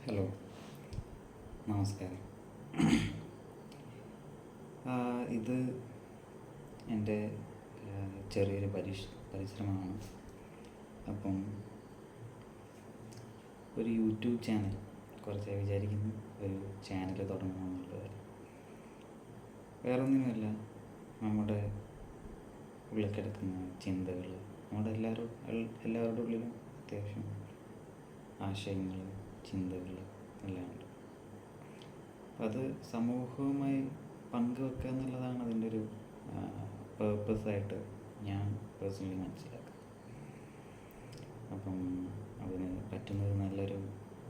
Hello, നമസ്കാരം. ഇത് എൻ്റെ ചെറിയൊരു പരിശ്രമമാണ്. അപ്പം ഒരു യൂട്യൂബ് ചാനൽ കുറച്ചായി വിചാരിക്കുന്നു, ഒരു ചാനൽ തുടങ്ങണമെന്നുള്ളത്. വേറൊന്നിനുമല്ല, നമ്മുടെ ഉള്ളിൽ കിടക്കുന്ന ചിന്തകൾ, നമ്മുടെ എല്ലാവരുടെ ഉള്ളിലും അത്യാവശ്യം ആശയങ്ങൾ, ചിന്തകൾ എല്ലാം ഉണ്ട്. അത് സമൂഹവുമായി പങ്കുവെക്കുക എന്നുള്ളതാണ് അതിൻ്റെ ഒരു പേർപ്പസായിട്ട് ഞാൻ പേഴ്സണലി മനസ്സിലാക്കുന്നത്. അപ്പം അതിന് പറ്റുന്നത് നല്ലൊരു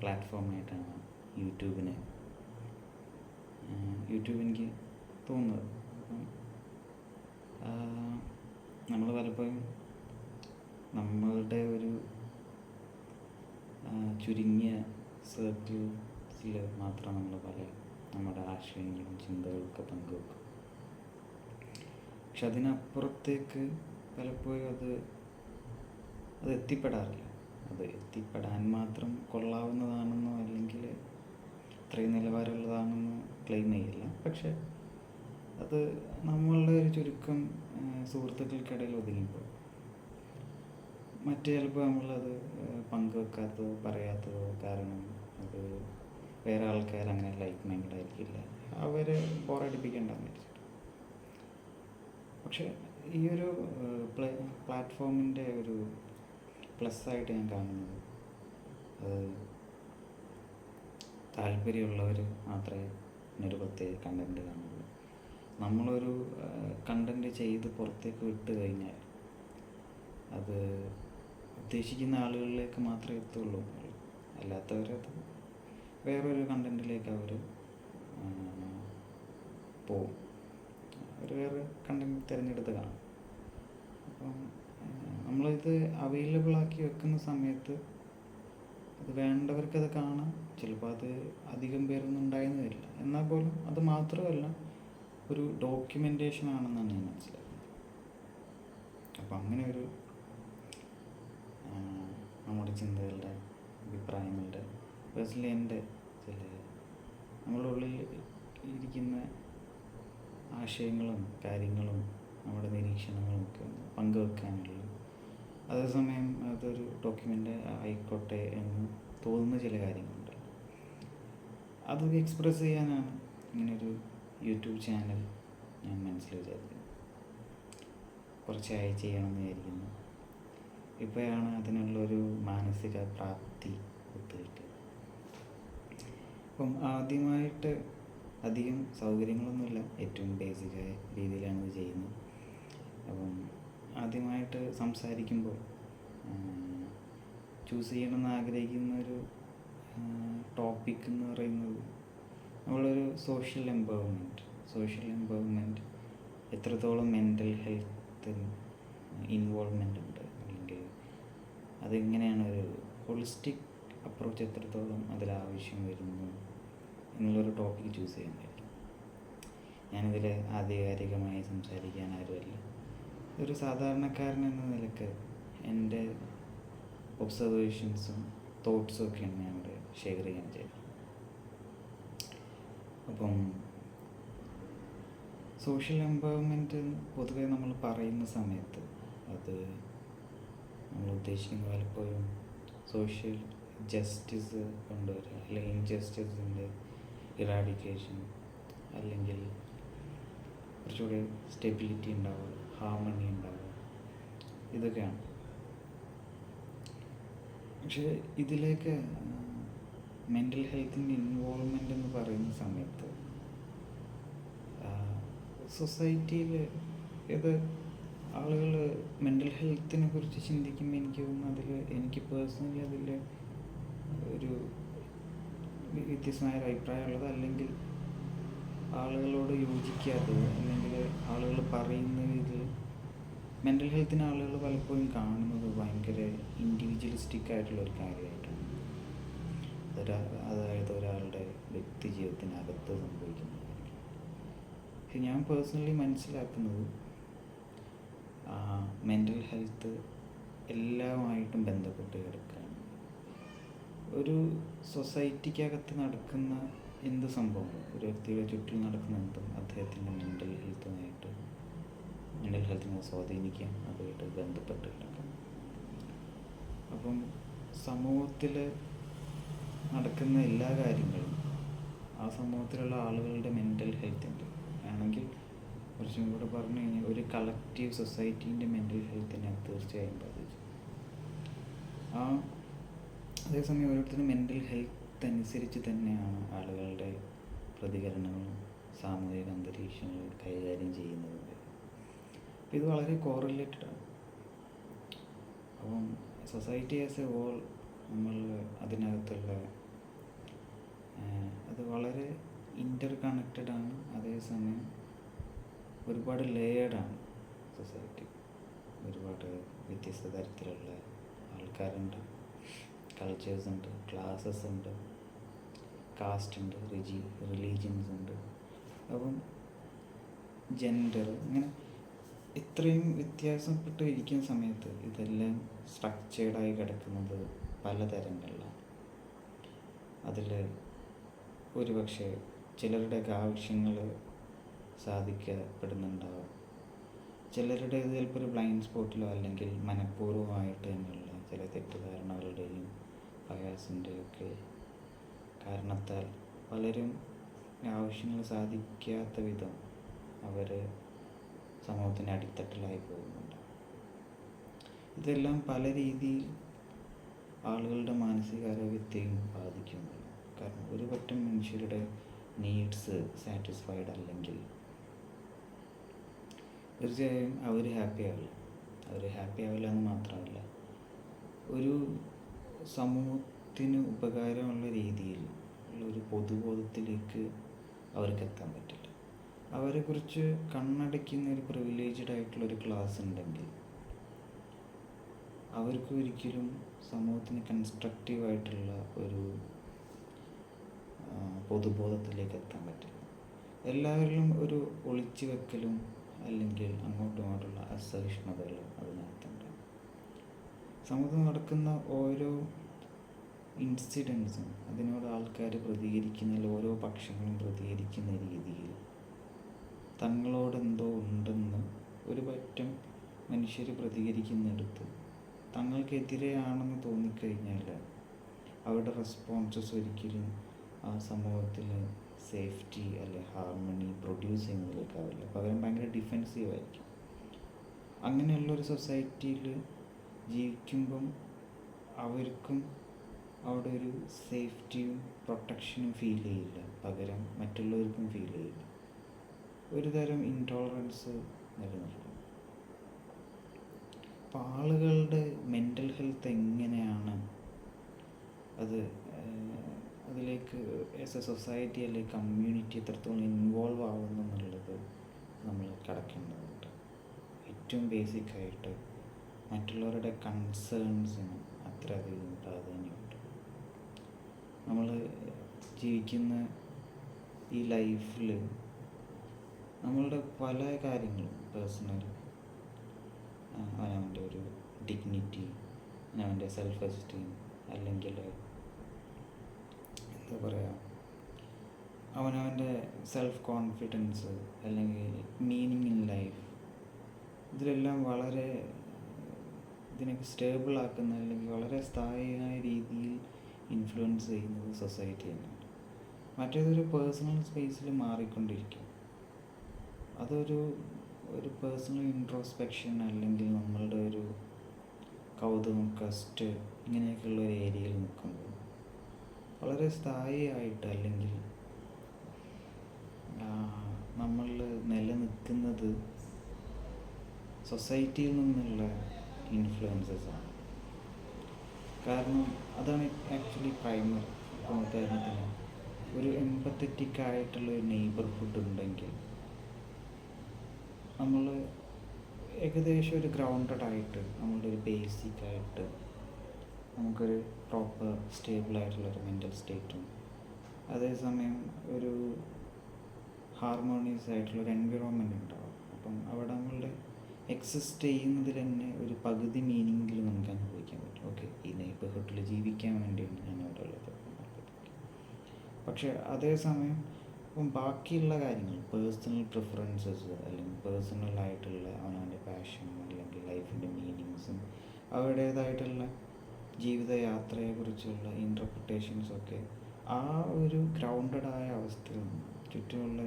പ്ലാറ്റ്ഫോമായിട്ടാണ് യൂട്യൂബ് എനിക്ക് തോന്നുന്നത്. അപ്പം നമ്മൾ പലപ്പോഴും നമ്മളുടെ ഒരു ചുരുങ്ങിയ സർക്കിൾസിൽ മാത്രം നമ്മൾ നമ്മുടെ ആശയങ്ങളും ചിന്തകളൊക്കെ പങ്കുവെക്കും. പക്ഷെ അതിനപ്പുറത്തേക്ക് പലപ്പോഴും അത് എത്തിപ്പെടാറില്ല. അത് എത്തിപ്പെടാൻ മാത്രം കൊള്ളാവുന്നതാണെന്നോ അല്ലെങ്കിൽ ഇത്രയും നിലവാരമുള്ളതാണെന്നോ ക്ലെയിം ചെയ്യില്ല. പക്ഷെ അത് നമ്മളുടെ ഒരു ചുരുക്കം സുഹൃത്തുക്കൾക്കിടയിൽ ഒതുങ്ങിപ്പോകും. ചിലപ്പോൾ നമ്മളത് പങ്കുവെക്കാത്തതോ പറയാത്തതോ കാരണം അത് വേറെ ആൾക്കാർ അങ്ങനെ ലൈക്ക് മൈൻഡ് ആയിരിക്കില്ല, അവരെ ബോറടിപ്പിക്കേണ്ടെന്ന് വെച്ചിട്ട്. പക്ഷെ ഈ ഒരു പ്ലാറ്റ്ഫോമിൻ്റെ ഒരു പ്ലസ്സായിട്ട് ഞാൻ കാണുന്നത്, അത് താല്പര്യമുള്ളവർ മാത്രമേ ഇതിനൊരു പ്രത്യേക കണ്ടൻറ്റ് കാണുള്ളൂ. നമ്മളൊരു കണ്ടൻറ്റ് ചെയ്ത് പുറത്തേക്ക് വിട്ട് കഴിഞ്ഞാൽ അത് ഉദ്ദേശിക്കുന്ന ആളുകളിലേക്ക് മാത്രമേ എത്തുള്ളൂ. അല്ലാത്തവരത് വേറൊരു കണ്ടൻറ്റിലേക്ക് അവർ പോവും. അവർ വേറെ കണ്ടൻറ്റ് തിരഞ്ഞെടുത്ത് കാണും. അപ്പം നമ്മളിത് അവൈലബിളാക്കി വെക്കുന്ന സമയത്ത് അത് വേണ്ടവർക്കത് കാണാം. ചിലപ്പോൾ അത് അധികം പേരൊന്നും ഉണ്ടായെന്ന് വരില്ല. എന്നാൽ പോലും അത് മാത്രമല്ല, ഒരു ഡോക്യുമെൻറ്റേഷൻ ആണെന്നാണ് ഞാൻ മനസ്സിലാക്കുന്നത്. അപ്പം അങ്ങനെ ഒരു നമ്മുടെ ചിന്തകളുടെ, അഭിപ്രായങ്ങളുടെ, പേഴ്സണലി എൻ്റെ ചില നമ്മുടെ ഉള്ളിൽ ഇരിക്കുന്ന ആശയങ്ങളും കാര്യങ്ങളും നമ്മുടെ നിരീക്ഷണങ്ങളും ഒക്കെ പങ്കുവെക്കാനുള്ള, അതേസമയം അതൊരു ഡോക്യുമെൻ്റ് ആയിക്കോട്ടെ എന്ന് തോന്നുന്ന ചില കാര്യങ്ങളുണ്ട്. അതൊക്കെ എക്സ്പ്രസ് ചെയ്യാനാണ് ഇങ്ങനൊരു യൂട്യൂബ് ചാനൽ ഞാൻ മനസ്സിൽ വിചാരിക്കുന്നത്. കുറച്ചായി ചെയ്യണമെന്ന് വിചാരിക്കുന്നു. ഇപ്പോഴാണ് അതിനുള്ളൊരു മാനസിക പ്രാപ്തി ഒത്തുകിട്ടിയത്. അപ്പം ആദ്യമായിട്ട് അധികം സൗകര്യങ്ങളൊന്നുമില്ല, ഏറ്റവും ബേസിക്കായ രീതിയിലാണ് ഇത് ചെയ്യുന്നത്. അപ്പം ആദ്യമായിട്ട് സംസാരിക്കുമ്പോൾ ചൂസ് ചെയ്യണമെന്ന് ആഗ്രഹിക്കുന്ന ഒരു ടോപ്പിക് എന്ന് പറയുന്നത് നമ്മളൊരു സോഷ്യൽ എംപവർമെൻറ്റ് എത്രത്തോളം മെൻ്റൽ ഹെൽത്ത് ഇൻവോൾവ്മെൻ്റ് ഉണ്ട്, അല്ലെങ്കിൽ അതെങ്ങനെയാണ് ഒരു ഹോളിസ്റ്റിക് അപ്രോച്ച് എത്രത്തോളം അതിലാവശ്യം വരുന്നു എന്നുള്ളൊരു ടോപ്പിക്ക് ചൂസ് ചെയ്യുന്നതായിരിക്കും. ഞാനിതിൽ ആധികാരികമായി സംസാരിക്കാൻ ആരുമല്ല. ഒരു സാധാരണക്കാരൻ എന്ന നിലക്ക് എൻ്റെ ഒബ്സർവേഷൻസും തോട്ട്സും ഒക്കെയാണ് ഞാനിവിടെ ഷെയർ ചെയ്യാൻ ചെയ്യുന്നത്. അപ്പം സോഷ്യൽ എംപവർമെൻറ്റ് പൊതുവെ നമ്മൾ പറയുന്ന സമയത്ത് അത് നമ്മൾ ഉദ്ദേശിക്കുന്ന പലപ്പോഴും സോഷ്യൽ ജസ്റ്റിസ് കൊണ്ടുവരിക, അല്ലെങ്കിൽ ഇൻജസ്റ്റിസിൻ്റെ ഇറാഡിക്കേഷൻ, അല്ലെങ്കിൽ കുറച്ചുകൂടി സ്റ്റെബിലിറ്റി ഉണ്ടാവുക, ഹാർമണി ഉണ്ടാവുക, ഇതൊക്കെയാണ്. പക്ഷേ ഇതിലേക്ക് മെൻ്റൽ ഹെൽത്തിൻ്റെ ഇൻവോൾവ്മെൻ്റ് എന്ന് പറയുന്ന സമയത്ത് സൊസൈറ്റിയിൽ ഇത് ആളുകൾ മെൻ്റൽ ഹെൽത്തിനെ കുറിച്ച് ചിന്തിക്കുമ്പോൾ എനിക്ക് തോന്നുന്നു എനിക്ക് പേഴ്സണലി അതിൽ ഒരു വ്യത്യസ്തമായൊരു അഭിപ്രായമുള്ളത്, അല്ലെങ്കിൽ ആളുകളോട് യോജിക്കാത്തത്, അല്ലെങ്കിൽ ആളുകൾ പറയുന്ന ഇതിൽ മെൻ്റൽ ഹെൽത്തിനെ ആളുകൾ പലപ്പോഴും കാണുന്നത് ഭയങ്കര ഇൻഡിവിജ്വലിസ്റ്റിക് ആയിട്ടുള്ളൊരു കാര്യമായിട്ടാണ്. അതായത് ഒരാളുടെ വ്യക്തി ജീവിതത്തിനകത്ത് സംഭവിക്കുന്ന കാര്യങ്ങൾ. പക്ഷെ ഞാൻ പേഴ്സണലി മനസ്സിലാക്കുന്നത് മെൻ്റൽ ഹെൽത്ത് എല്ലാമായിട്ടും ബന്ധപ്പെട്ട് കിടക്കുകയാണ്. ഒരു സൊസൈറ്റിക്കകത്ത് നടക്കുന്ന എന്ത് സംഭവങ്ങളും, ഒരു വ്യക്തിയുടെ ചുറ്റിൽ നടക്കുന്ന എന്തും അദ്ദേഹത്തിൻ്റെ മെൻ്റൽ ഹെൽത്തിനെ സ്വാധീനിക്കാം, അതുമായിട്ട് ബന്ധപ്പെട്ടിട്ടൊക്കെ. അപ്പം സമൂഹത്തിൽ നടക്കുന്ന എല്ലാ കാര്യങ്ങളും ആ സമൂഹത്തിലുള്ള ആളുകളുടെ മെൻ്റൽ ഹെൽത്തിൻ്റെ ആണെങ്കിൽ, കുറച്ചും കൂടെ പറഞ്ഞു കഴിഞ്ഞാൽ ഒരു കളക്റ്റീവ് സൊസൈറ്റീൻ്റെ മെൻ്റൽ ഹെൽത്തിനെ തീർച്ചയായും ബാധിച്ചു. അതേസമയം ഓരോരുത്തരും മെൻ്റൽ ഹെൽത്ത് അനുസരിച്ച് തന്നെയാണ് ആളുകളുടെ പ്രതികരണങ്ങളും സാമൂഹിക അന്തരീക്ഷങ്ങളും കൈകാര്യം ചെയ്യുന്നത്. ഇത് വളരെ കോറിലേറ്റഡാണ്. അപ്പം സൊസൈറ്റി ആസ് എ ഹോൾ, നമ്മൾ അതിനകത്തുള്ള അത് വളരെ ഇൻ്റർ കണക്റ്റഡാണ്. അതേസമയം ഒരുപാട് ലെയേർഡാണ് സൊസൈറ്റി. ഒരുപാട് വ്യത്യസ്ത തരത്തിലുള്ള ആൾക്കാരുണ്ട്, കൾച്ചേഴ്സ് ഉണ്ട്, ക്ലാസ്സസ് ഉണ്ട്, കാസ്റ്റ് ഉണ്ട്, റിലീജിയൻസ് ഉണ്ട്. അപ്പം ജെൻഡർ, ഇങ്ങനെ ഇത്രയും വ്യത്യാസപ്പെട്ട് ഇരിക്കുന്ന സമയത്ത് ഇതെല്ലാം സ്ട്രക്ചേർഡായി കിടക്കുന്നത് പലതരങ്ങളിലാണ്. അതിൽ ഒരുപക്ഷെ ചിലരുടെയൊക്കെ ആവശ്യങ്ങൾ സാധിക്കപ്പെടുന്നുണ്ടാവും, ചിലരുടെ ചിലപ്പോൾ ഒരു ബ്ലൈൻഡ് സ്പോട്ടിലോ അല്ലെങ്കിൽ മനഃപൂർവ്വമായിട്ട് തന്നെയുള്ള ചില തെറ്റിദ്ധാരണകളുടെയും ബയാസിൻ്റെയൊക്കെ കാരണത്താൽ പലരും ആവശ്യങ്ങൾ സാധിക്കാത്ത വിധം അവർ സമൂഹത്തിൻ്റെ അടിത്തട്ടിലായി പോകുന്നുണ്ട്. ഇതെല്ലാം പല രീതിയിൽ ആളുകളുടെ മാനസികാരോഗ്യത്തെയും ബാധിക്കുന്നുണ്ട്. കാരണം ഒരു പറ്റം മനുഷ്യരുടെ നീഡ്സ് സാറ്റിസ്ഫൈഡ് അല്ലെങ്കിൽ തീർച്ചയായും അവർ ഹാപ്പി ആവില്ല എന്ന് മാത്രമല്ല, ഒരു സമൂഹത്തിന് ഉപകാരമുള്ള രീതിയിൽ ഉള്ള ഒരു പൊതുബോധത്തിലേക്ക് അവർക്ക് എത്താൻ പറ്റില്ല. അവരെക്കുറിച്ച് കണ്ണടയ്ക്കുന്ന ഒരു പ്രിവിലേജ്ഡ് ആയിട്ടുള്ളൊരു ക്ലാസ് ഉണ്ടെങ്കിൽ അവർക്ക് ഒരിക്കലും സമൂഹത്തിന് കൺസ്ട്രക്റ്റീവായിട്ടുള്ള ഒരു പൊതുബോധത്തിലേക്ക് എത്താൻ പറ്റില്ല. എല്ലാവരിലും ഒരു ഒളിച്ചു വെക്കലും അല്ലെങ്കിൽ അങ്ങോട്ടും ഇങ്ങോട്ടുള്ള അസഹിഷ്ണുതകളും അതിനകത്തുണ്ട്. സമൂഹത്തിൽ നടക്കുന്ന ഓരോ ഇൻസിഡൻസും അതിനോട് ആൾക്കാർ പ്രതികരിക്കുന്നതിൽ ഓരോ പക്ഷങ്ങളും പ്രതികരിക്കുന്ന രീതിയിൽ തങ്ങളോടെന്തോ ഉണ്ടെന്ന് ഒരു പറ്റം മനുഷ്യർ പ്രതികരിക്കുന്നിടത്ത് തങ്ങൾക്കെതിരെയാണെന്ന് തോന്നിക്കഴിഞ്ഞാൽ അവരുടെ റെസ്പോൺസസ് ഒരിക്കലും ആ സമൂഹത്തിൽ സേഫ്റ്റി അല്ലെ ഹാർമണി പ്രൊഡ്യൂസ് ചെയ്യുന്നതിലേക്കാവില്ല. പകരം ഭയങ്കര ഡിഫെൻസീവായിരിക്കും. അങ്ങനെയുള്ളൊരു സൊസൈറ്റിയിൽ ജീവിക്കുമ്പം അവർക്കും അവിടെ ഒരു സേഫ്റ്റിയും പ്രൊട്ടക്ഷനും ഫീൽ ചെയ്യില്ല, പകരം മറ്റുള്ളവർക്കും ഫീൽ ചെയ്യില്ല. ഒരു തരം ഇൻടോളറൻസ് നിലനിൽക്കും. അപ്പോൾ ആളുകളുടെ മെൻ്റൽ ഹെൽത്ത് എങ്ങനെയാണ് അതിലേക്ക് ആസ് എ സൊസൈറ്റി അല്ലെങ്കിൽ കമ്മ്യൂണിറ്റി എത്രത്തോളം ഇൻവോൾവ് ആവുന്നു എന്നുള്ളത് നമ്മൾ കടക്കേണ്ടതുണ്ട്. ഏറ്റവും ബേസിക്കായിട്ട് മറ്റുള്ളവരുടെ കൺസേൺസിന് അത്രയധികം പ്രാധാന്യമുണ്ട്. നമ്മൾ ജീവിക്കുന്ന ഈ ലൈഫിൽ നമ്മളുടെ പല കാര്യങ്ങളും പേഴ്സണൽ, അവനവൻ്റെ ഒരു ഡിഗ്നിറ്റി, അവൻ്റെ സെൽഫ് എസ്റ്റീം, അല്ലെങ്കിൽ എന്താ പറയുക, അവനവൻ്റെ സെൽഫ് കോൺഫിഡൻസ്, അല്ലെങ്കിൽ മീനിങ് ഇൻ ലൈഫ്, ഇതിലെല്ലാം വളരെ ഇതിനൊക്കെ സ്റ്റേബിളാക്കുന്ന അല്ലെങ്കിൽ വളരെ സ്ഥായിയായ രീതിയിൽ ഇൻഫ്ലുവൻസ് ചെയ്യുന്നത് സൊസൈറ്റി തന്നെയാണ്. മറ്റേതൊരു പേഴ്സണൽ സ്പേസിൽ മാറിക്കൊണ്ടിരിക്കും. അതൊരു പേഴ്സണൽ ഇൻട്രോസ്പെക്ഷൻ അല്ലെങ്കിൽ നമ്മളുടെ ഒരു കൗതുകം, കസ്റ്റ്, ഇങ്ങനെയൊക്കെയുള്ള ഒരു ഏരിയയിൽ നിൽക്കുമ്പോൾ വളരെ സ്ഥായിയായിട്ട് അല്ലെങ്കിൽ നമ്മൾ നിലനിൽക്കുന്നത് സൊസൈറ്റിയിൽ നിന്നുള്ള ഇൻഫ്ലുവൻസസ് ആണ്. കാരണം അതാണ് ആക്ച്വലി പ്രൈമറി. ഇപ്പോൾ ഉദാഹരണത്തിന് ഒരു എംപത്തറ്റിക് ആയിട്ടുള്ള ഒരു നെയ്ബർഹുഡ് ഉണ്ടെങ്കിൽ നമ്മൾ ഏകദേശം ഒരു ഗ്രൗണ്ടഡ് ആയിട്ട് നമ്മളുടെ ഒരു ബേസിക്കായിട്ട് നമുക്കൊരു പ്രോപ്പർ സ്റ്റേബിളായിട്ടുള്ളൊരു മെൻ്റൽ സ്റ്റേറ്റും അതേസമയം ഒരു ഹാർമോണിയസ് ആയിട്ടുള്ളൊരു എൻവിറോൺമെൻറ്റ് ഉണ്ടാവും. അപ്പം അവിടെ നമ്മളുടെ എക്സിസ്റ്റ് ചെയ്യുന്നതിൽ തന്നെ ഒരു പകുതി മീനിങ്ങിൽ നമുക്ക് അനുഭവിക്കാൻ പറ്റും. ഓക്കെ, ഈ നെയ്ബർഹുഡിൽ ജീവിക്കാൻ വേണ്ടിയാണ് ഞാൻ അവിടെ ഉള്ളത്. പക്ഷെ അതേസമയം ഇപ്പം ബാക്കിയുള്ള കാര്യങ്ങൾ, പേഴ്സണൽ പ്രിഫറൻസസ് അല്ലെങ്കിൽ പേഴ്സണലായിട്ടുള്ള അവനവൻ്റെ പാഷൻ അല്ലെങ്കിൽ ലൈഫിൻ്റെ മീനിങ്സും അവരുടേതായിട്ടുള്ള ജീവിതയാത്രയെക്കുറിച്ചുള്ള ഇൻ്റർപ്രിട്ടേഷൻസൊക്കെ ആ ഒരു ഗ്രൗണ്ടഡായ അവസ്ഥയിൽ നിന്ന്, ചുറ്റുമുള്ള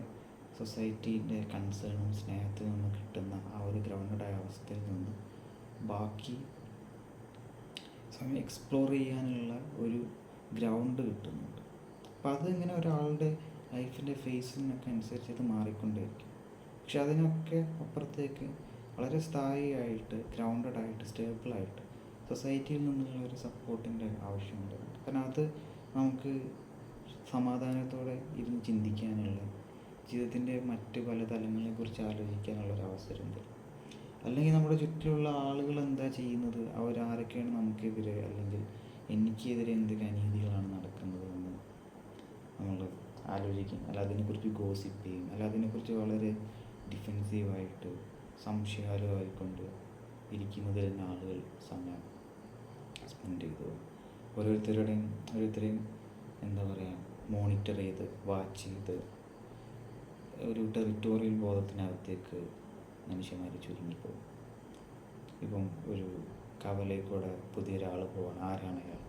സൊസൈറ്റീൻ്റെ കൺസേണും സ്നേഹത്തിൽ നിന്ന് കിട്ടുന്ന ആ ഒരു ഗ്രൗണ്ടഡായ അവസ്ഥയിൽ നിന്ന് ബാക്കി സമയം എക്സ്പ്ലോർ ചെയ്യാനുള്ള ഒരു ഗ്രൗണ്ട് കിട്ടുന്നുണ്ട്. അപ്പം അതിങ്ങനെ ഒരാളുടെ ലൈഫിൻ്റെ ഫേസിനൊക്കെ അനുസരിച്ച് അത് മാറിക്കൊണ്ടേയിരിക്കും. പക്ഷെ അതിനൊക്കെ അപ്പുറത്തേക്ക് വളരെ സ്ഥായിയായിട്ട്, ഗ്രൗണ്ടഡായിട്ട്, സ്റ്റേബിളായിട്ട് സൊസൈറ്റിയിൽ നിന്നുള്ള ഒരു സപ്പോർട്ടിൻ്റെ ആവശ്യമുണ്ട്. കാരണം അത് നമുക്ക് സമാധാനത്തോടെ ഇരുന്ന് ചിന്തിക്കാനുള്ള, ജീവിതത്തിൻ്റെ മറ്റ് പല തലങ്ങളെക്കുറിച്ച് ആലോചിക്കാനുള്ള ഒരു അവസരം തരും. അല്ലെങ്കിൽ നമ്മുടെ ചുറ്റിലുള്ള ആളുകൾ എന്താ ചെയ്യുന്നത്, അവരാരൊക്കെയാണ് നമുക്കെതിരെ അല്ലെങ്കിൽ എനിക്കെതിരെ എന്തൊക്കെ അനീതികളാണ് നടക്കുന്നതെന്ന് നമ്മൾ ആലോചിക്കും. അല്ല അതിനെക്കുറിച്ച് ഗോസിപ്പ് ചെയ്യും. അല്ല അതിനെക്കുറിച്ച് വളരെ ഡിഫെൻസീവായിട്ട് സംശയാലുമായിക്കൊണ്ട് ഇരിക്കുന്നത് തന്നെ ആളുകൾ സമയം സ്പെൻഡ് ചെയ്തു. ഓരോരുത്തരെയും എന്താ പറയുക, മോണിറ്റർ ചെയ്ത്, വാച്ച് ചെയ്ത് ഒരു ടെറിട്ടോറിയൽ ബോധത്തിനകത്തേക്ക് മനുഷ്യന്മാർ ചുരുങ്ങിപ്പോകും. ഇപ്പം ഒരു കവലയിൽക്കൂടെ പുതിയൊരാൾ പോവാണ്, ആരാണ് അയാൾ,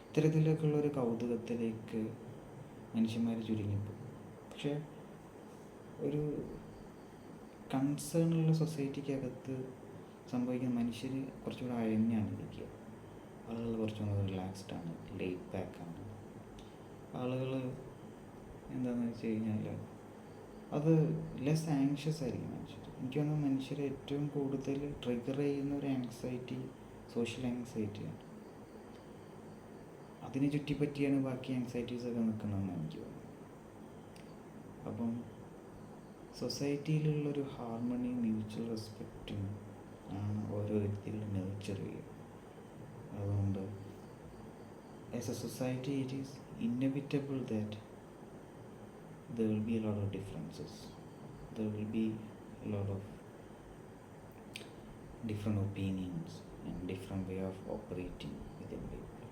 ഇത്തരത്തിലേക്കുള്ള ഒരു കൗതുകത്തിലേക്ക് മനുഷ്യന്മാർ ചുരുങ്ങിപ്പോകും. പക്ഷേ ഒരു കൺസേണുള്ള സൊസൈറ്റിക്കകത്ത് സംഭവിക്കുന്ന മനുഷ്യർ കുറച്ചുകൂടെ അയഞ്ഞാണ് ഇരിക്കുക. ആളുകൾ കുറച്ചുകൂടെ റിലാക്സ്ഡാണ്, ലേറ്റ് ബാക്കാണ്. ആളുകൾ എന്താണെന്ന് വെച്ച് കഴിഞ്ഞാൽ അത് ലെസ് ആങ്ഷ്യസ് ആയിരിക്കും മനുഷ്യർ. എനിക്ക് തോന്നുന്നു മനുഷ്യരെ ഏറ്റവും കൂടുതൽ ട്രിഗർ ചെയ്യുന്ന ഒരു ആങ്സൈറ്റി സോഷ്യൽ ആങ്സൈറ്റിയാണ്. അതിനെ ചുറ്റിപ്പറ്റിയാണ് ബാക്കി ആങ്സൈറ്റീസൊക്കെ നിൽക്കുന്നതെന്ന് എനിക്ക് തോന്നുന്നു. അപ്പം സൊസൈറ്റിയിലുള്ളൊരു ഹാർമണിയും മ്യൂച്വൽ റെസ്പെക്റ്റും ആണ് ഓരോ വ്യക്തികളും നേച്ചർ ചെയ്യുക. അതുകൊണ്ട് as A society it is inevitable that there will be a lot of differences. There will be a lot of different opinions and different way of operating within people,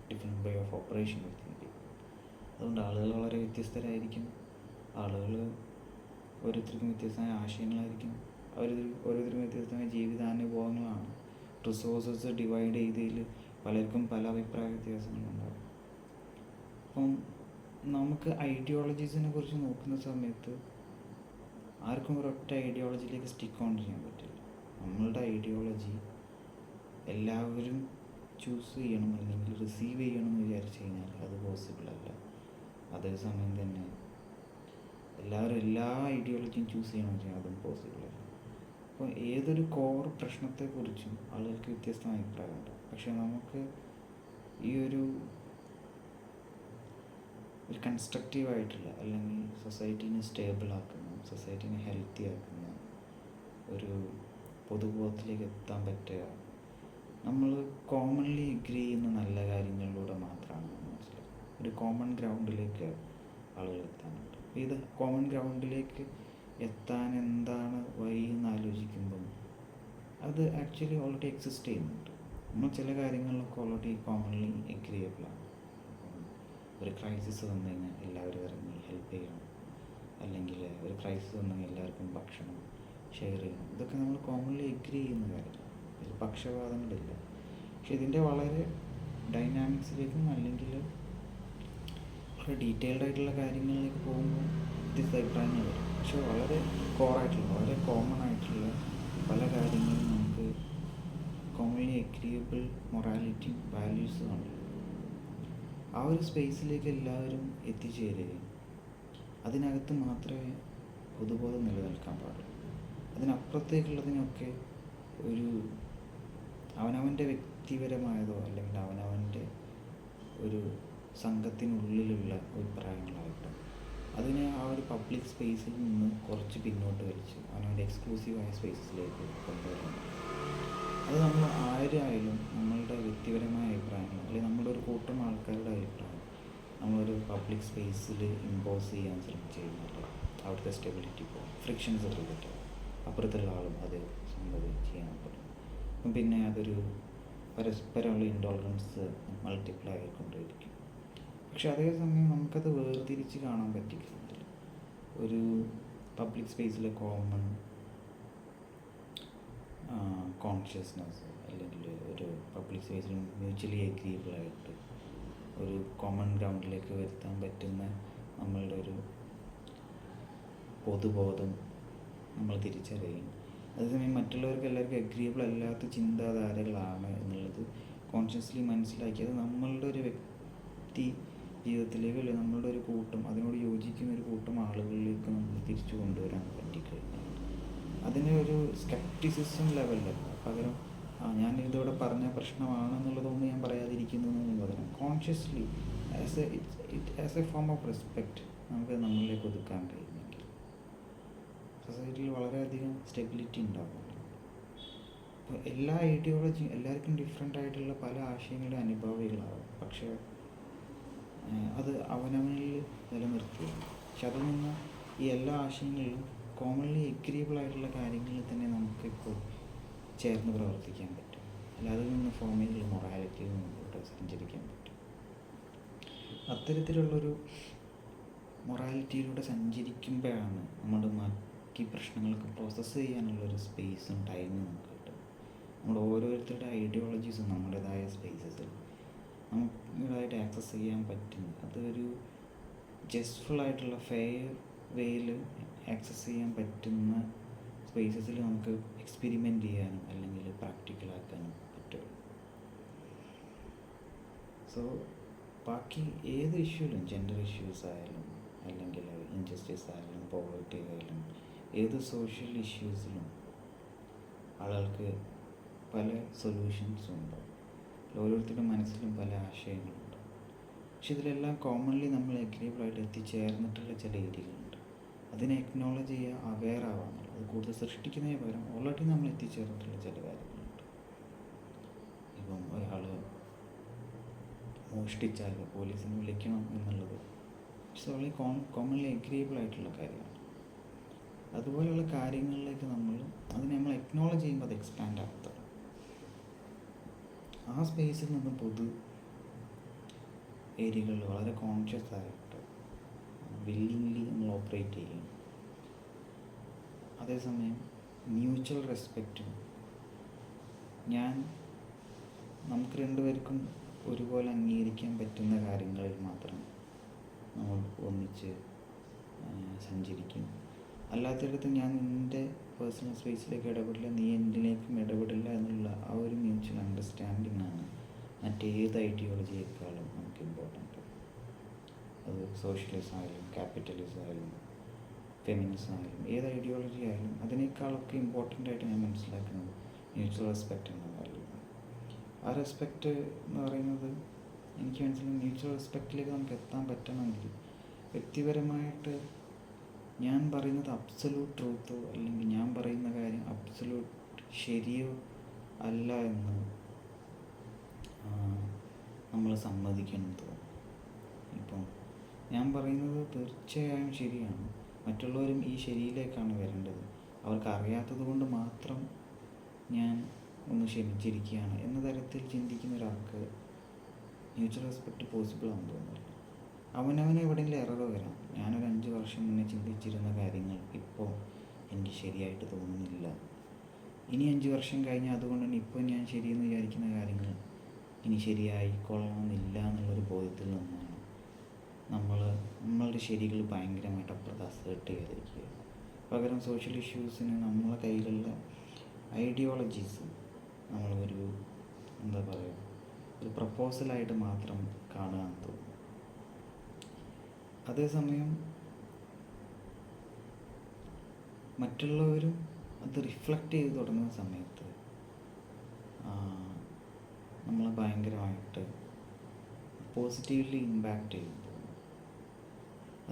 different way of operation within people. അതുകൊണ്ട് ആളുകൾ വളരെ വ്യത്യസ്തരായിരിക്കും. ആളുകൾ ഓരോരുത്തർക്കും വ്യത്യസ്തമായ ആശയങ്ങളായിരിക്കും. ഓരോരുത്തർക്കും വ്യത്യസ്തമായ ജീവിതാനുഭവങ്ങളാണ്. Resources divide ചെയ്തതിൽ പലർക്കും പല അഭിപ്രായ വ്യത്യാസങ്ങളുണ്ടാകും. അപ്പം നമുക്ക് ഐഡിയോളജീസിനെ കുറിച്ച് നോക്കുന്ന സമയത്ത് ആർക്കും ഒരൊറ്റ ഐഡിയോളജിയിലേക്ക് സ്റ്റിക്ക് ഓൺ ചെയ്യാൻ പറ്റില്ല. നമ്മളുടെ ഐഡിയോളജി എല്ലാവരും ചൂസ് ചെയ്യണം അല്ലെങ്കിൽ റിസീവ് ചെയ്യണം എന്ന് വിചാരിച്ചു കഴിഞ്ഞാൽ അത് പോസിബിൾ അല്ല. അതേസമയം തന്നെ എല്ലാവരും എല്ലാ ഐഡിയോളജിയും ചൂസ് ചെയ്യണമെന്ന് വെച്ചാൽ അതും പോസിബിൾ അല്ല. അപ്പോൾ ഏതൊരു കോർ പ്രശ്നത്തെക്കുറിച്ചും ആളുകൾക്ക് വ്യത്യസ്തമായ അഭിപ്രായമുണ്ട്. പക്ഷേ നമുക്ക് ഈ ഒരു കൺസ്ട്രക്റ്റീവായിട്ടുള്ള അല്ലെങ്കിൽ സൊസൈറ്റീനെ സ്റ്റേബിളാക്കുന്ന, സൊസൈറ്റീനെ ഹെൽത്തി ആക്കുന്ന ഒരു പൊതുബോധത്തിലേക്ക് എത്താൻ പറ്റുക നമ്മൾ കോമൺലി എഗ്രി ചെയ്യുന്ന നല്ല കാര്യങ്ങളിലൂടെ മാത്രമാണ് മനസ്സിലാക്കുക. ഒരു കോമൺ ഗ്രൗണ്ടിലേക്ക് ആളുകൾ എത്താനുണ്ട്. ഇത് കോമൺ ഗ്രൗണ്ടിലേക്ക് എത്താൻ എന്താണ് വഴി എന്ന് ആലോചിക്കുമ്പം അത് ആക്ച്വലി ഓൾറെഡി എക്സിസ്റ്റ് ചെയ്യുന്നുണ്ട്. നമ്മൾ ചില കാര്യങ്ങളിലൊക്കെ ഓൾറെഡി കോമൺലി എഗ്രിയബിളാണ്. ഒരു ക്രൈസിസ് വന്നു കഴിഞ്ഞാൽ എല്ലാവരും ഇറങ്ങി ഹെൽപ്പ് ചെയ്യണം, അല്ലെങ്കിൽ ഒരു ക്രൈസിസ് വന്നു കഴിഞ്ഞാൽ എല്ലാവർക്കും ഭക്ഷണം ഷെയർ ചെയ്യണം. ഇതൊക്കെ നമ്മൾ കോമൺലി എഗ്രി ചെയ്യുന്ന കാര്യമാണ്. ഇതിൽ പക്ഷപാതങ്ങളില്ല. പക്ഷെ ഇതിൻ്റെ വളരെ ഡൈനാമിക്സിലേക്കും അല്ലെങ്കിൽ വളരെ ഡീറ്റെയിൽഡ് ആയിട്ടുള്ള കാര്യങ്ങളിലേക്ക് പോകുമ്പോൾ വ്യത്യസ്ത അഭിപ്രായങ്ങൾ വരും. പക്ഷെ വളരെ കോറായിട്ടുള്ള, വളരെ കോമൺ ആയിട്ടുള്ള പല കാര്യങ്ങളും നമുക്ക് കോമൺലി എഗ്രിയബിൾ മൊറാലിറ്റിയും വാല്യൂസും ആണ്. ആ ഒരു സ്പേസിലേക്ക് എല്ലാവരും എത്തിച്ചേരുകയും അതിനകത്ത് മാത്രമേ പൊതുബോധം നിലനിൽക്കാൻ പാടുള്ളൂ. അതിനപ്പുറത്തേക്കുള്ളതിനൊക്കെ ഒരു അവനവൻ്റെ വ്യക്തിപരമായതോ അല്ലെങ്കിൽ അവനവൻ്റെ ഒരു സംഘത്തിനുള്ളിലുള്ള അഭിപ്രായങ്ങളായിട്ട് അതിനെ ആ ഒരു പബ്ലിക് സ്പേസിൽ നിന്ന് കുറച്ച് പിന്നോട്ട് വലിച്ച് അവനവൻ്റെ എക്സ്ക്ലൂസീവായ സ്പേസിലേക്ക് കൊണ്ടുവരണം. അത് നമ്മൾ ആരായാലും നമ്മളുടെ വ്യക്തിപരമായ അഭിപ്രായങ്ങൾ അല്ലെങ്കിൽ നമ്മുടെ ഒരു കൂട്ടം ആൾക്കാരുടെ അഭിപ്രായം നമ്മളൊരു പബ്ലിക് സ്പേസിൽ ഇമ്പോസ് ചെയ്യാൻ ശ്രമിച്ചു കഴിഞ്ഞാൽ അവിടുത്തെ സ്റ്റെബിലിറ്റി പോകും, ഫ്രിക്ഷൻസ് റിലേറ്റ് ആവും. അപ്പുറത്തുള്ള ആളും അത് സംഭവം ചെയ്യാൻ പറ്റും. പിന്നെ അതൊരു പരസ്പരമുള്ള ഇൻടോളറൻസ് മൾട്ടിപ്ലൈ ആയിക്കൊണ്ടിരിക്കും. പക്ഷെ അതേസമയം നമുക്കത് വേർതിരിച്ച് കാണാൻ പറ്റില്ല. ഒരു പബ്ലിക് സ്പേസിലെ കോമൺ കോൺഷ്യസ്നസ്, അല്ലെങ്കിൽ ഒരു പബ്ലിക് സ്പേസിൽ മ്യൂച്വലി അഗ്രീബിളായിട്ട് ഒരു കോമൺ ഗ്രൗണ്ടിലേക്ക് വരുത്താൻ പറ്റുന്ന നമ്മളുടെ ഒരു പൊതുബോധം നമ്മൾ തിരിച്ചറിയും. അതേസമയം മറ്റുള്ളവർക്ക് എല്ലാവർക്കും അഗ്രീബിൾ അല്ലാത്ത ചിന്താധാരകളാണ് എന്നുള്ളത് കോൺഷ്യസ്ലി മനസ്സിലാക്കി അത് നമ്മളുടെ ഒരു വ്യക്തി ജീവിതത്തിലേക്ക്, അല്ലെങ്കിൽ നമ്മളുടെ ഒരു കൂട്ടം, അതിനോട് യോജിക്കുന്ന ഒരു കൂട്ടം ആളുകളിലേക്ക് നമ്മൾ തിരിച്ചു കൊണ്ടുവരാൻ പറ്റിക്കഴിഞ്ഞാൽ അതിന് ഒരു സ്കെപ്റ്റിസിസം ലെവലിലല്ല, പകരം ഞാനിതിവിടെ പറഞ്ഞ പ്രശ്നമാണെന്നുള്ളതൊന്നും ഞാൻ പറയാതിരിക്കുന്നതിന് പകരം consciously as A form of respect നമുക്ക് നമ്മളിലേക്ക് ഒതുക്കാൻ കഴിയുമെങ്കിൽ സൊസൈറ്റിയിൽ വളരെയധികം സ്റ്റെബിലിറ്റി ഉണ്ടാകും. അപ്പോൾ എല്ലാ ഐഡിയോളജിയും എല്ലാവർക്കും ഡിഫറെൻ്റ് ആയിട്ടുള്ള പല ആശയങ്ങളുടെ അനുഭവികളാകും. പക്ഷേ അത് അവനവനിൽ നിലനിർത്തുക. പക്ഷെ അതിൽ നിന്ന് ഈ എല്ലാ ആശയങ്ങളിലും കോമൺലി എഗ്രീബിൾ ആയിട്ടുള്ള കാര്യങ്ങളിൽ തന്നെ നമുക്കിപ്പോൾ ചേർന്ന് പ്രവർത്തിക്കാൻ പറ്റും. അല്ലാതെ നിന്ന് ഫോമിലുള്ള മൊറാലിറ്റിയിൽ മുമ്പോട്ട് സഞ്ചരിക്കാൻ പറ്റും. അത്തരത്തിലുള്ളൊരു മൊറാലിറ്റിയിലൂടെ സഞ്ചരിക്കുമ്പോഴാണ് നമ്മുടെ ബാക്കി പ്രശ്നങ്ങൾക്ക് പ്രോസസ്സ് ചെയ്യാനുള്ളൊരു സ്പേസും ടൈമും നമുക്ക് കിട്ടും. നമ്മുടെ ഓരോരുത്തരുടെ ഐഡിയോളജീസും നമ്മുടേതായ സ്പേസസിൽ നമുക്കതായിട്ട് ആക്സസ് ചെയ്യാൻ പറ്റും. അതൊരു ജസ്റ്റ്ഫുൾ ആയിട്ടുള്ള ഫെയർ വേയിൽ ആക്സസ് ചെയ്യാൻ പറ്റുന്ന സ്പേസസിൽ നമുക്ക് എക്സ്പെരിമെൻ്റ് ചെയ്യാനും അല്ലെങ്കിൽ പ്രാക്ടിക്കലാക്കാനും പറ്റും. സോ ബാക്കി ഏത് ഇഷ്യൂലും, ജെൻഡർ ഇഷ്യൂസ് ആയാലും അല്ലെങ്കിൽ ഇൻജസ്റ്റിസ് ആയാലും പോവർട്ടി ആയാലും ഏത് സോഷ്യൽ ഇഷ്യൂസിലും ആളുകൾക്ക് പല സൊല്യൂഷൻസും ഉണ്ട്. ഓരോരുത്തരുടെ മനസ്സിലും പല ആശയങ്ങളുണ്ട്. പക്ഷെ ഇതിലെല്ലാം കോമൺലി നമ്മൾ അഗ്രീബിളായിട്ട് എത്തിച്ചേർന്നിട്ടുള്ള ചില ഏരിയകളുണ്ട്. അതിനെ അക്നോളജ് ചെയ്യുക, അവെയർ ആവാന്നുള്ളത്. അത് കൂടുതൽ സൃഷ്ടിക്കുന്നതിന് പകരം ഓൾറെഡി നമ്മൾ എത്തിച്ചേർന്നിട്ടുള്ള ചില കാര്യങ്ങളുണ്ട്. ഇപ്പം ഒരാൾ മോഷ്ടിച്ചാൽ പോലീസിനെ വിളിക്കണം എന്നുള്ളത് ഇറ്റ്സ് ഓൺലി കോമൺലി അഗ്രീബിൾ ആയിട്ടുള്ള കാര്യമാണ്. അതുപോലെയുള്ള കാര്യങ്ങളിലേക്ക് അതിനെ നമ്മൾ അക്നോളജ് ചെയ്യുമ്പോൾ അത് എക്സ്പാൻഡ് ആകത്തുള്ളൂ. ആ സ്പേസിൽ നിന്ന് പൊതു ഏരിയകളിൽ വളരെ കോൺഷ്യസ് ആയിട്ട് വില്ലിങ്ലി നമ്മൾ ഓപ്പറേറ്റ് ചെയ്യും. അതേസമയം മ്യൂച്വൽ റെസ്പെക്റ്റും നമുക്ക് രണ്ടുപേർക്കും ഒരുപോലെ അംഗീകരിക്കാൻ പറ്റുന്ന കാര്യങ്ങളിൽ മാത്രം നമ്മൾ ഒന്നിച്ച് സഞ്ചരിക്കും. അല്ലാത്തിടത്ത് ഞാൻ നിൻ്റെ പേഴ്സണൽ സ്പേസിലേക്ക് ഇടപെടില്ല, നീ എന്നിലേക്കും ഇടപെടില്ല എന്നുള്ള ആ ഒരു മ്യൂച്വൽ അണ്ടർസ്റ്റാൻഡിംഗ് ആണ് മറ്റേത് ഐഡിയോളജിയേക്കാളും നമുക്ക് ഇമ്പോർട്ടൻറ്റ്. അത് സോഷ്യലിസം ആയാലും ക്യാപിറ്റലിസം ആയാലും ഫെമിനിസം ആയാലും ഏത് ഐഡിയോളജി ആയാലും അതിനേക്കാളൊക്കെ ഇമ്പോർട്ടൻ്റ് ആയിട്ട് ഞാൻ മനസ്സിലാക്കുന്നത് മ്യൂച്വൽ റെസ്പെക്റ്റ് എന്ന വാല്യൂമാണ്. ആ റെസ്പെക്റ്റ് എന്ന് പറയുന്നത് എനിക്ക് മനസ്സിലായി മ്യൂച്വൽ റെസ്പെക്റ്റിലേക്ക് നമുക്ക് എത്താൻ പറ്റണമെങ്കിൽ വ്യക്തിപരമായിട്ട് ഞാൻ പറയുന്നത് അബ്സല്യൂട്ട് ട്രൂത്തോ അല്ലെങ്കിൽ ഞാൻ പറയുന്ന കാര്യം അബ്സല്യൂട്ട് ശരിയോ അല്ല എന്ന് നമ്മൾ സമ്മതിക്കണം തോന്നും. ഇപ്പം ഞാൻ പറയുന്നത് തീർച്ചയായും ശരിയാണ്, മറ്റുള്ളവരും ഈ ശരിയിലേക്കാണ് വരേണ്ടത്, അവർക്ക് അറിയാത്തത് കൊണ്ട് മാത്രം ഞാൻ ഒന്ന് ക്ഷമിച്ചിരിക്കുകയാണ് എന്ന തരത്തിൽ ചിന്തിക്കുന്ന ഒരാൾക്ക് മ്യൂച്വൽ റെസ്പെക്റ്റ് പോസിബിൾ ആണെന്ന് തോന്നുന്നില്ല. അവനവനെ എവിടെയെങ്കിലും എറർ വരാം. ഞാനൊരു 5 വർഷം മുന്നേ ചിന്തിച്ചിരുന്ന കാര്യങ്ങൾ ഇപ്പോൾ എനിക്ക് ശരിയായിട്ട് തോന്നുന്നില്ല. ഇനി 5 വർഷം കഴിഞ്ഞാൽ അതുകൊണ്ട് തന്നെ ഇപ്പോൾ ഞാൻ ശരിയെന്ന് വിചാരിക്കുന്ന കാര്യങ്ങൾ ഇനി ശരിയായിക്കൊള്ളണമെന്നില്ല എന്നുള്ളൊരു ബോധ്യത്തിൽ നിന്നാണ് നമ്മളുടെ ശരികൾ ഭയങ്കരമായിട്ട് അപ്പുറത്ത് അസേർട്ട് ചെയ്തിരിക്കുക. പകരം സോഷ്യൽ ഇഷ്യൂസിന് നമ്മളെ കയ്യിലുള്ള ഐഡിയോളജീസ് നമ്മളൊരു ഒരു പ്രപ്പോസലായിട്ട് മാത്രം കാണുക എന്ന് തോന്നുന്നു. അതേസമയം മറ്റുള്ളവരും അത് റിഫ്ലക്റ്റ് ചെയ്ത് തുടങ്ങുന്ന സമയത്ത് നമ്മളെ ഭയങ്കരമായിട്ട് പോസിറ്റീവ്ലി ഇമ്പാക്റ്റ് ചെയ്യും.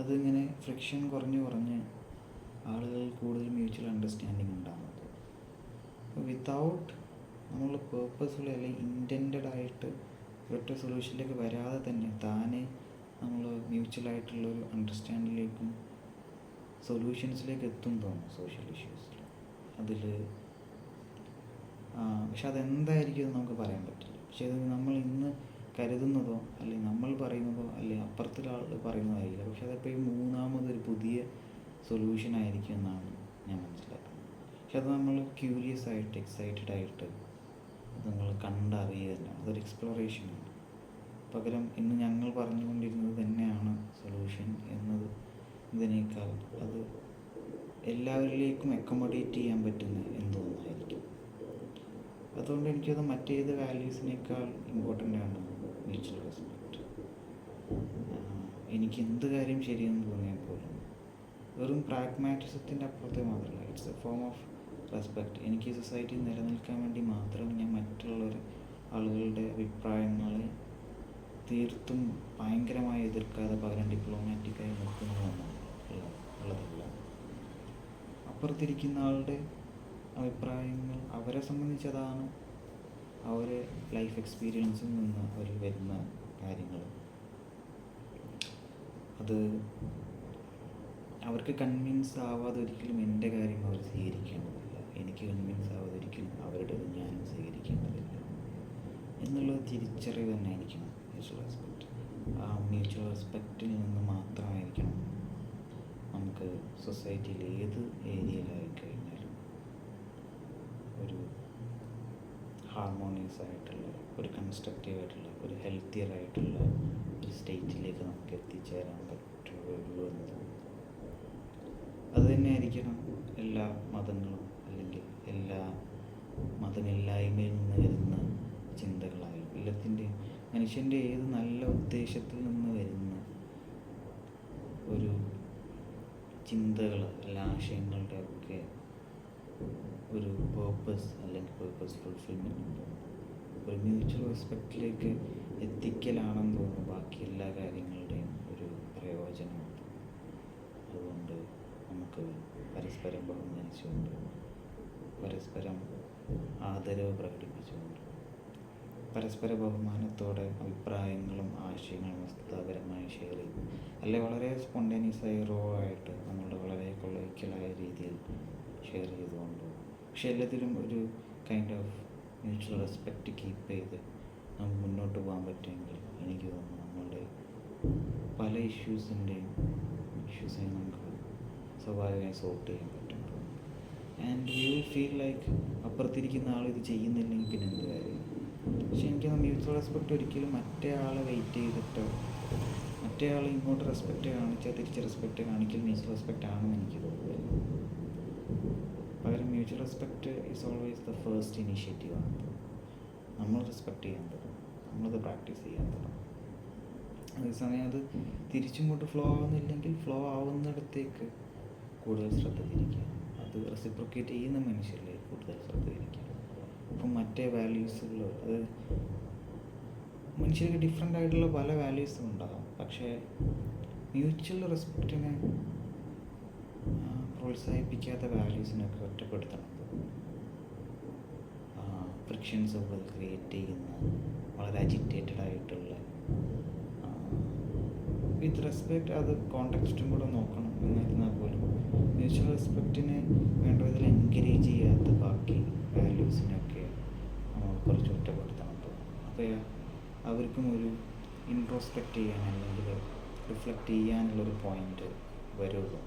അതിങ്ങനെ ഫ്രിക്ഷൻ കുറഞ്ഞ് ആളുകൾ കൂടുതൽ മ്യൂച്വൽ അണ്ടർസ്റ്റാൻഡിങ് ഉണ്ടാകുന്നത്. അപ്പോൾ വിത്തൗട്ട് നമ്മൾ പേർപ്പസ്ഫുള്ളി അല്ലെങ്കിൽ ഇൻറ്റൻറ്റഡ് ആയിട്ട് ഒറ്റ സൊല്യൂഷനിലേക്ക് വരാതെ തന്നെ താനെ നമ്മൾ മ്യൂച്വലായിട്ടുള്ളൊരു അണ്ടർസ്റ്റാൻഡിങ്ങിലേക്കും സൊല്യൂഷൻസിലേക്ക് എത്തും തോന്നും സോഷ്യൽ ഇഷ്യൂസിൽ. പക്ഷെ അതെന്തായിരിക്കും എന്ന് നമുക്ക് പറയാൻ പറ്റില്ല. പക്ഷെ നമ്മൾ ഇന്ന് കരുതുന്നതോ അല്ലെങ്കിൽ നമ്മൾ പറയുന്നതോ അല്ലെങ്കിൽ അപ്പുറത്തുള്ള ആൾ പറയുന്നതായിരിക്കില്ല. പക്ഷെ അതൊക്കെ ഈ മൂന്നാമതൊരു പുതിയ സൊല്യൂഷൻ ആയിരിക്കും എന്നാണ് ഞാൻ മനസ്സിലാക്കുന്നത്. പക്ഷെ അത് നമ്മൾ ക്യൂരിയസ് ആയിട്ട് എക്സൈറ്റഡ് ആയിട്ട് അത് നമ്മൾ കണ്ടറിയുകയല്ല, അതൊരു എക്സ്പ്ലോറേഷനാണ്. പകരം ഇന്ന് ഞങ്ങൾ പറഞ്ഞുകൊണ്ടിരുന്നത് തന്നെയാണ് സൊല്യൂഷൻ എന്നത് ഇതിനേക്കാൾ അത് എല്ലാവരിലേക്കും അക്കോമഡേറ്റ് ചെയ്യാൻ പറ്റുന്ന എന്തോന്നായിരിക്കും. അതുകൊണ്ട് എനിക്കത് മറ്റേത് വാല്യൂസിനേക്കാൾ ഇമ്പോർട്ടൻ്റ് ആണ് മ്യൂച്വൽ റെസ്പെക്റ്റ്. എനിക്ക് എന്ത് കാര്യം ശരിയെന്ന് തോന്നിയാൽ പോലും വെറും പ്രാഗ്മാറ്റിസത്തിൻ്റെ അപ്പുറത്തെ മാത്രമല്ല, it's A form of respect. എനിക്ക് ഈ സൊസൈറ്റിയിൽ നിലനിൽക്കാൻ വേണ്ടി മാത്രം ഞാൻ മറ്റുള്ള ആളുകളുടെ അഭിപ്രായങ്ങളെ തീർത്തും ഭയങ്കരമായി എതിർക്കാതെ പകരം ഡിപ്ലോമാറ്റിക്കായി നിൽക്കുന്നതെന്നാണ് ഉള്ളതല്ല. അപ്പുറത്തിരിക്കുന്ന ആളുടെ അഭിപ്രായങ്ങൾ അവരെ സംബന്ധിച്ചതാണ്, അവരെ ലൈഫ് എക്സ്പീരിയൻസിൽ നിന്ന് അവർ വരുന്ന കാര്യങ്ങൾ. അത് അവർക്ക് കൺവിൻസ് ആവാതെ ഒരിക്കലും എൻ്റെ കാര്യം അവർ സ്വീകരിക്കേണ്ടതില്ല, എനിക്ക് കൺവിൻസ് ആവാതെ ഒരിക്കലും അവരുടേത് ഞാനും സ്വീകരിക്കേണ്ടതില്ല എന്നുള്ളത് തിരിച്ചറിവ് തന്നെ ആയിരിക്കണം മ്യൂച്വൽ റെസ്പെക്റ്റ്. ആ മ്യൂച്വൽ റെസ്പെക്റ്റിൽ നിന്ന് മാത്രമായിരിക്കണം നമുക്ക് സൊസൈറ്റിയിൽ ഏത് ഏരിയയിലായി കഴിഞ്ഞാലും ഒരു ഹാർമോണിയസ് ആയിട്ടുള്ള, ഒരു കൺസ്ട്രക്റ്റീവ് ആയിട്ടുള്ള, ഒരു ഹെൽത്തിയർ ആയിട്ടുള്ള ഒരു സ്റ്റേറ്റിലേക്ക് നമുക്ക് എത്തിച്ചേരാൻ പറ്റുള്ളൂ എന്ന് തോന്നുന്നു. അത് തന്നെ ആയിരിക്കണം എല്ലാ മതങ്ങളും അല്ലെങ്കിൽ എല്ലാ മതമില്ലായ്മയിൽ നിന്ന് വരുന്ന ചിന്തകളായാലും എല്ലാത്തിൻ്റെയും മനുഷ്യൻ്റെ ഏത് നല്ല ഉദ്ദേശത്തിൽ നിന്ന് വരുന്ന ഒരു ചിന്തകൾ അല്ല ആശയങ്ങളുടെ ഒക്കെ ഒരു പേർപ്പസ് അല്ലെങ്കിൽ പേർപ്പസ് ഫുൾഫിൽമെൻറ്റ് ഒരു മ്യൂച്വൽ റെസ്പെക്റ്റിലേക്ക് എത്തിക്കലാണെന്ന് തോന്നുന്നു ബാക്കി എല്ലാ കാര്യങ്ങളുടെയും ഒരു പ്രയോജനം. അതുകൊണ്ട് നമുക്ക് പരസ്പരം ബഹുമാനിച്ചുകൊണ്ട് പരസ്പരം ആദരവ് പ്രകടിപ്പിച്ചുകൊണ്ട് പരസ്പര ബഹുമാനത്തോടെ അഭിപ്രായങ്ങളും ആശയങ്ങളും വസ്തുതാപരമായി ഷെയർ ചെയ്തു, അല്ലെ വളരെ സ്പോണ്ടേനിയസായി റോ ആയിട്ട് നമ്മളുടെ വളരെ കൊളോക്കിയലായ രീതിയിൽ ഷെയർ ചെയ്തുകൊണ്ട്, പക്ഷെ എല്ലാത്തിലും ഒരു kind of mutual respect keep ചെയ്ത് നമുക്ക് മുന്നോട്ട് പോകാൻ പറ്റുമെങ്കിൽ എനിക്ക് തോന്നുന്നു നമ്മളുടെ പല ഇഷ്യൂസിനെ നമുക്ക് സ്വാഭാവികമായി സോർട്ട് ചെയ്യാൻ പറ്റും. And you will feel like അപ്പുറത്തിരിക്കുന്ന ആൾ ഇത് ചെയ്യുന്നില്ലെങ്കിൽ പിന്നെ എന്ത് കാര്യം. പക്ഷെ എനിക്ക് മ്യൂച്വൽ റെസ്പെക്റ്റ് ഒരിക്കലും മറ്റേ ആളെ വെയിറ്റ് ചെയ്തിട്ടോ മറ്റേ ആൾ ഇങ്ങോട്ട് റെസ്പെക്റ്റ് കാണിച്ചാൽ തിരിച്ച് റെസ്പെക്റ്റ് കാണിക്കൽ മ്യൂച്വൽ റെസ്പെക്റ്റ് ആണെന്ന് എനിക്ക് തോന്നുന്നില്ല. പകരം mutual respect is always the first initiative ആണ്. നമ്മൾ റെസ്പെക്റ്റ് ചെയ്യാൻ തുടങ്ങും, നമ്മളത് പ്രാക്ടീസ് ചെയ്യാൻ തുടങ്ങും. അതേസമയം അത് തിരിച്ചിങ്ങോട്ട് ഫ്ലോ ആവുന്നില്ലെങ്കിൽ ഫ്ലോ ആവുന്നിടത്തേക്ക് കൂടുതൽ ശ്രദ്ധ തിരിക്കുക, അത് റെസിപ്രോക്കേറ്റ് ചെയ്യുന്ന മനുഷ്യരിലേക്ക് കൂടുതൽ ശ്രദ്ധ തിരിക്കുക. ഇപ്പം മറ്റേ വാല്യൂസുകൾ, അത് മനുഷ്യർക്ക് ഡിഫറെൻ്റ് ആയിട്ടുള്ള പല വാല്യൂസും ഉണ്ടാകാം, പക്ഷേ മ്യൂച്വൽ റെസ്പെക്റ്റിനെ പ്രോത്സാഹിപ്പിക്കാത്ത വാല്യൂസിനൊക്കെ ഒറ്റപ്പെടുത്തണം. ഫ്രിക്ഷൻസ് ക്രിയേറ്റ് ചെയ്യുന്ന വളരെ അജിറ്റേറ്റഡ് ആയിട്ടുള്ള വിത്ത് റെസ്പെക്റ്റ്, അത് കോണ്ടെക്സ്റ്റും കൂടെ നോക്കണം. എന്നിരുന്നാൽ പോലും മ്യൂച്വൽ റെസ്പെക്റ്റിനെ വേണ്ട വിധത്തിൽ എൻകറേജ് ചെയ്യാത്ത ബാക്കി വാല്യൂസിനൊക്കെ നമ്മൾ കുറച്ച് ഒറ്റപ്പെടുത്തണം തോന്നുന്നു. അപ്പോൾ അവർക്കും ഒരു ഇൻട്രോസ്പെക്റ്റ് ചെയ്യാൻ അല്ലെങ്കിൽ റിഫ്ലക്റ്റ് ചെയ്യാനുള്ളൊരു പോയിൻ്റ് വരുള്ളൂ.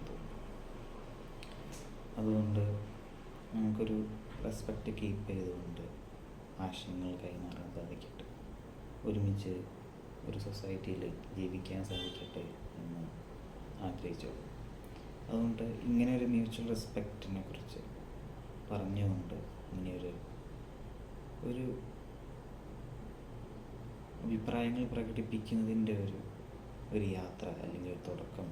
അതുകൊണ്ട് നമുക്കൊരു റെസ്പെക്റ്റ് കീപ്പ് ചെയ്തുകൊണ്ട് ആശയങ്ങൾ കൈമാറാൻ സാധിക്കട്ടെ, ഒരുമിച്ച് ഒരു സൊസൈറ്റിയിൽ ജീവിക്കാൻ സാധിക്കട്ടെ എന്ന് ആഗ്രഹിച്ചോളൂ. അതുകൊണ്ട് ഇങ്ങനെ ഒരു മ്യൂച്വൽ റെസ്പെക്റ്റിനെ കുറിച്ച് പറഞ്ഞുകൊണ്ട് ഇങ്ങനെയൊരു അഭിപ്രായങ്ങൾ പ്രകടിപ്പിക്കുന്നതിൻ്റെ ഒരു യാത്ര അല്ലെങ്കിൽ ഒരു തുടക്കം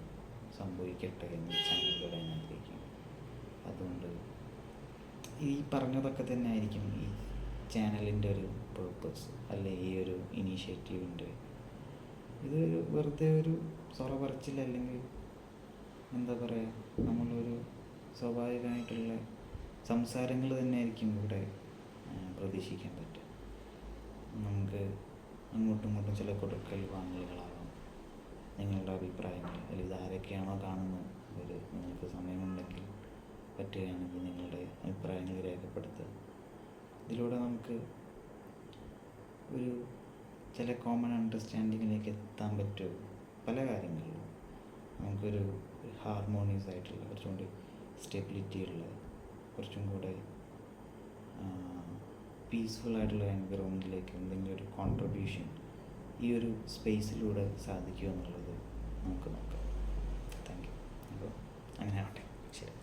സംഭവിക്കട്ടെ എന്ന് ചാനലിലൂടെ ഞാൻ ആഗ്രഹിക്കുന്നു. അതുകൊണ്ട് ഈ പറഞ്ഞതൊക്കെ തന്നെ ആയിരിക്കും ഈ ചാനലിൻ്റെ ഒരു പേർപ്പസ്, അല്ലെ ഈ ഒരു ഇനീഷ്യേറ്റീവിൻ്റെ. ഇത് വെറുതെ ഒരു സൊറ പറച്ചിൽ അല്ലെങ്കിൽ എന്താ പറയുക, നമ്മളൊരു സ്വാഭാവികമായിട്ടുള്ള സംസാരങ്ങൾ തന്നെ ആയിരിക്കും ഇവിടെ പ്രതീക്ഷിക്കാൻ പറ്റുക. നമുക്ക് അങ്ങോട്ടും ഇങ്ങോട്ടും ചില കൊടുക്കൽ വാങ്ങലുകളാകാം, നിങ്ങളുടെ അഭിപ്രായങ്ങൾ അല്ലെങ്കിൽ ഇതാരൊക്കെയാണോ കാണുന്നത് നിങ്ങൾക്ക് സമയമുണ്ടെങ്കിൽ പറ്റുകയാണെങ്കിൽ നിങ്ങളുടെ അഭിപ്രായങ്ങൾ രേഖപ്പെടുത്തുക. ഇതിലൂടെ നമുക്ക് ഒരു ചില കോമൺ അണ്ടർസ്റ്റാൻഡിങ്ങിലേക്ക് എത്താൻ പറ്റുമോ പല കാര്യങ്ങളിലും. നമുക്കൊരു ഹാർമോണിയസ് ആയിട്ടുള്ള, കുറച്ചും കൂടി സ്റ്റെബിലിറ്റി ഉള്ള, കുറച്ചും കൂടെ പീസ്ഫുൾ ആയിട്ടുള്ള എൻവിറോൺമെൻറ്റിലേക്ക് എന്തെങ്കിലും ഒരു കോൺട്രിബ്യൂഷൻ ഈ ഒരു സ്പേസിലൂടെ സാധിക്കുമോ എന്നുള്ളത് നമുക്ക് നോക്കാം. Thank you. അപ്പോൾ അങ്ങനെ ആവട്ടെ. ശരി.